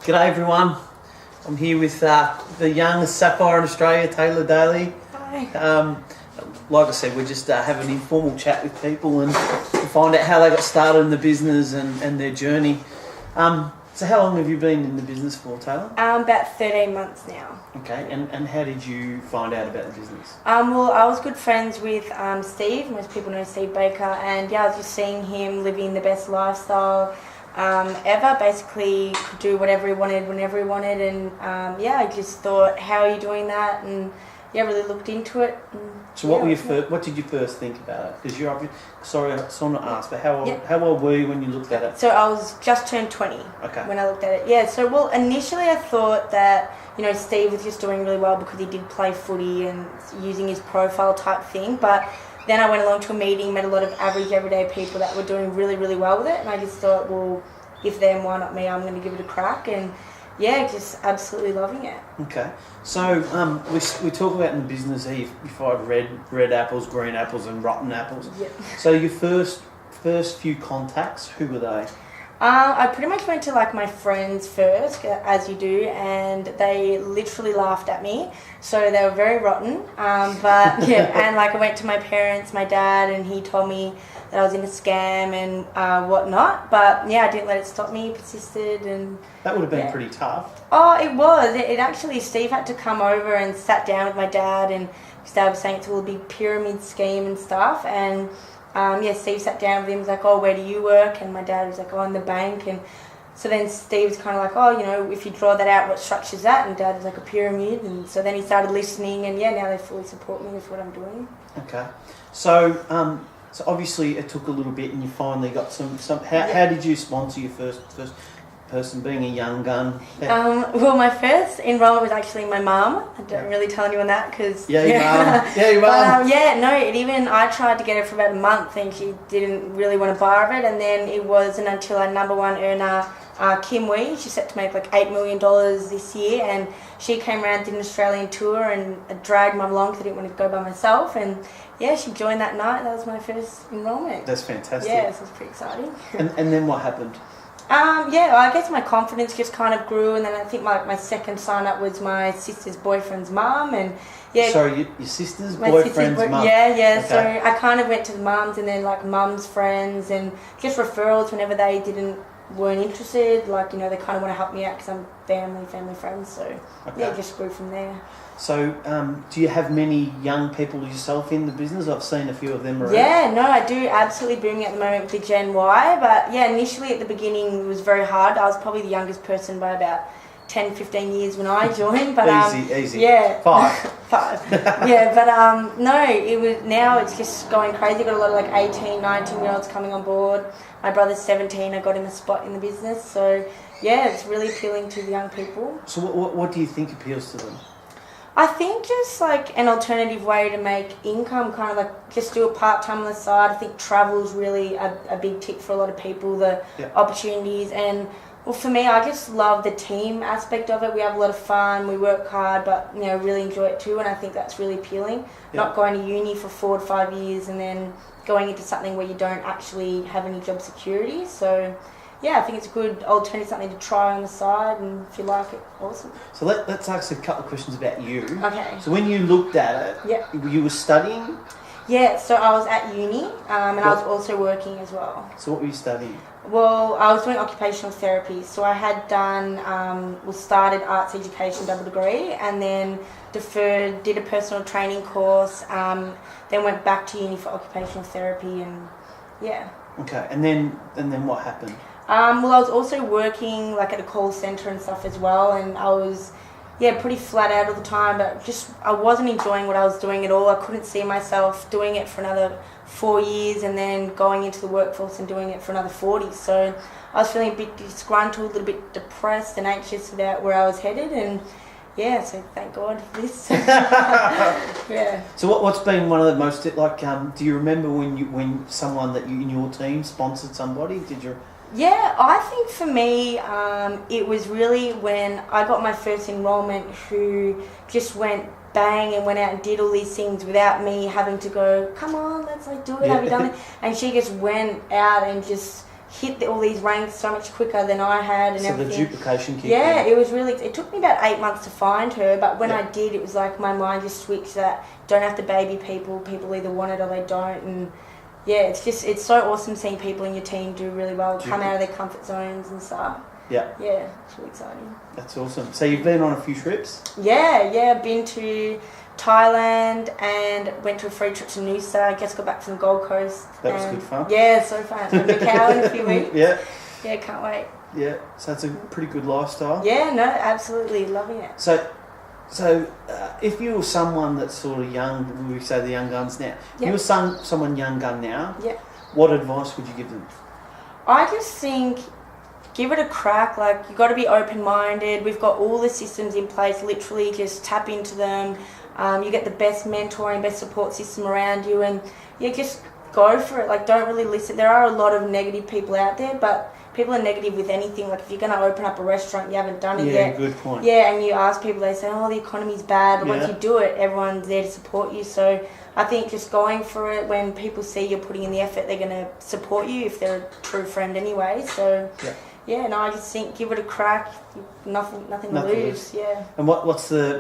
G'day everyone. I'm here with the youngest sapphire in Australia, Tayla, Daly. Hi. Like I said, we're just having an informal chat with people and to find out how they got started in the business and their journey. So how long have you been in the business for, Tayla? About 13 months now. Okay, and how did you find out about the business? Well, I was good friends with Steve. Most people know Steve Baker, and I was just seeing him living the best lifestyle ever. Basically, could do whatever he wanted, whenever he wanted, and I just thought, how are you doing that? And really looked into it. So what did you first think about it? Because you're sorry, I saw not asked, but how old were you when you looked at it? So I was just turned 20 when I looked at it. Yeah. So initially I thought that Steve was just doing really well because he did play footy and using his profile type thing, but then I went along to a meeting, met a lot of average everyday people that were doing really, really well with it, and I just thought, well, if them, why not me? I'm going to give it a crack, and just absolutely loving it. Okay, so we talk about in the business if I've red apples, green apples, and rotten apples. Yep. So your first few contacts, who were they? I pretty much went to my friends first, as you do, and they literally laughed at me. So they were very rotten. But and I went to my parents, my dad, and he told me that I was in a scam and whatnot. But I didn't let it stop me. Persisted, and that would have been pretty tough. Oh, it was. It actually, Steve had to come over and sat down with my dad, and his dad was saying it's all a big pyramid scheme and stuff, and. Steve sat down with him, was like, oh, where do you work? And my dad was like, oh, in the bank. And so then Steve was kind of like, oh, if you draw that out, what structure's that? And Dad was like, a pyramid. And so then he started listening, and now they fully support me with what I'm doing. Okay. So obviously it took a little bit and you finally got some how did you sponsor your first person, being a young gun? Well, my first enrollment was actually my mum. I don't really tell anyone that because... your mum. I tried to get her for about a month and she didn't really want to bar of it, and then it wasn't until our number one earner, Kim Wee, she's set to make $8 million this year, and she came around, did an Australian tour and dragged Mum along because I didn't want to go by myself, and she joined that night. That was my first enrollment. That's fantastic. Yeah, this was pretty exciting. And then what happened? I guess my confidence just kind of grew, and then I think my second sign up was my sister's boyfriend's mum, and Sorry, your sister's boyfriend's mum? Okay. Okay. So I kind of went to the mums and then mum's friends and just referrals whenever they weren't interested, they kind of want to help me out because I'm family friends, so it just grew from there. So do you have many young people yourself in the business? I've seen a few of them around. Yeah, no, I do, absolutely booming at the moment with the GenY, but initially at the beginning it was very hard. I was probably the youngest person by about 10-15 years when I joined, but easy. Yeah. 5. No, now it's just going crazy. Got a lot of 18, 19-year-olds coming on board. My brother's 17. I got him a spot in the business, so it's really appealing to the young people. So what do you think appeals to them? I think just an alternative way to make income, kind of just do it part-time on the side. I think travel is really a big tick for a lot of people, the opportunities, and well, for me, I just love the team aspect of it. We have a lot of fun, we work hard, but really enjoy it too, and I think that's really appealing. Not going to uni for 4 to 5 years and then going into something where you don't actually have any job security. So I think it's a good alternative, something to try on the side, and if you like it, awesome. So let's ask a couple of questions about you. Okay. So when you looked at it, you were studying? Yeah, so I was at uni, and I was also working as well. So what were you studying? Well, I was doing occupational therapy, so I had done, started arts education double degree, and then deferred, did a personal training course, then went back to uni for occupational therapy, and Okay, and then what happened? I was also working at a call centre and stuff as well, and I was pretty flat out all the time, but I wasn't enjoying what I was doing at all. I couldn't see myself doing it for another 4 years and then going into the workforce and doing it for another 40. So I was feeling a bit disgruntled, a little bit depressed and anxious about where I was headed, and so thank God for this. So what's been one of the most do you remember when someone that you in your team sponsored somebody? Did you? Yeah, I think for me, it was really when I got my first enrolment, who just went bang and went out and did all these things without me having to go, come on, let's do it, have you done it? And she just went out and hit all these ranks so much quicker than I had and so everything. the duplication kicked Yeah, in. it was really. It took me about 8 months to find her, but when Yeah. I did, it was like my mind just switched. That don't have to baby people. People either want it or they don't, and yeah, it's so awesome seeing people in your team do really well, come out of their comfort zones and stuff. Yeah. Yeah, it's really exciting. That's awesome. So you've been on a few trips? Yeah, been to Thailand and went to a free trip to Noosa. I just got back from the Gold Coast. That was good fun. Yeah, so fun. Going to Macau in a few weeks. Yeah. Yeah, can't wait. Yeah, so it's a pretty good lifestyle. Yeah, no, absolutely loving it. So if you were someone that's sort of young, we say the young guns now, if you were someone young gun now, what advice would you give them? I just think give it a crack. Like, you got to be open-minded. We've got all the systems in place. Literally, just tap into them. You get the best mentoring, best support system around you, and just go for it. Like, don't really listen. There are a lot of negative people out there, but people are negative with anything. Like, if you're going to open up a restaurant, you haven't done it yet. Yeah, good point. Yeah, and you ask people, they say, oh, the economy's bad, but once you do it, everyone's there to support you. So I think just going for it, when people see you're putting in the effort, they're going to support you if they're a true friend anyway. So yeah, no, I just think give it a crack. Nothing to lose. Yeah. And what's the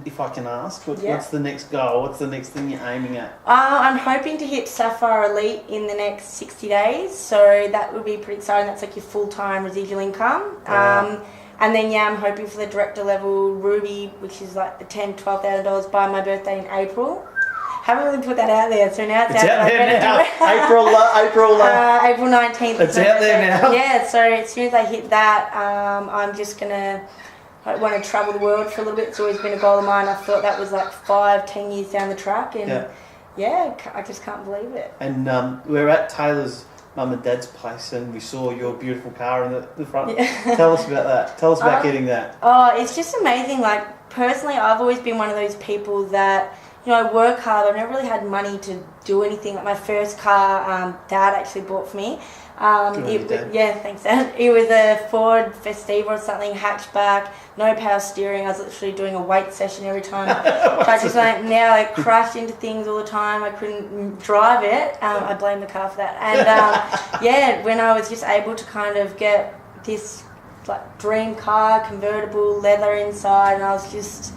if I can ask, what's the next goal? What's the next thing you're aiming at? I'm hoping to hit Sapphire Elite in the next 60 days. So that would be pretty exciting. That's like your full-time residual income. Wow. And then I'm hoping for the director level Ruby, which is like the $10,000-$12,000 by my birthday in April. Haven't really put that out there, so now it's out there now. April 19th. It's out there now. Yeah, so as soon as I hit that, I'm just gonna want to travel the world for a little bit. It's always been a goal of mine. I thought that was like 5-10 years down the track, and I just can't believe it. And we're at Tayla's mum and dad's place, and we saw your beautiful car in the front. Yeah. Tell us about that. Tell us about getting that. Oh, it's just amazing. Like, personally, I've always been one of those people that, I work hard. I've never really had money to do anything. Like, my first car, Dad actually bought for me. Thanks, Dad. It was a Ford Festiva or something, hatchback, no power steering. I was literally doing a weight session every time. I just I crashed into things all the time. I couldn't drive it. I blame the car for that. And when I was just able to kind of get this like dream car, convertible, leather inside, and I was just.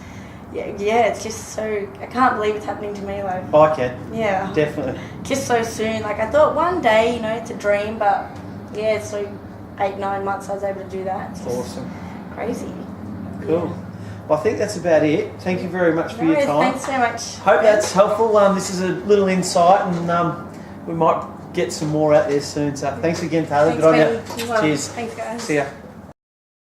Yeah, it's just so... I can't believe it's happening to me, like... I can. Yeah. Definitely. Just so soon. Like, I thought one day, it's a dream, but... Yeah, so 8-9 months I was able to do that. It's awesome. Crazy. Cool. Well, I think that's about it. Thank you very much for your time. Thanks so much. Hope that's helpful. This is a little insight, and we might get some more out there soon. So thanks again, Taylor. Good on you. Cheers. Thanks, guys. See ya.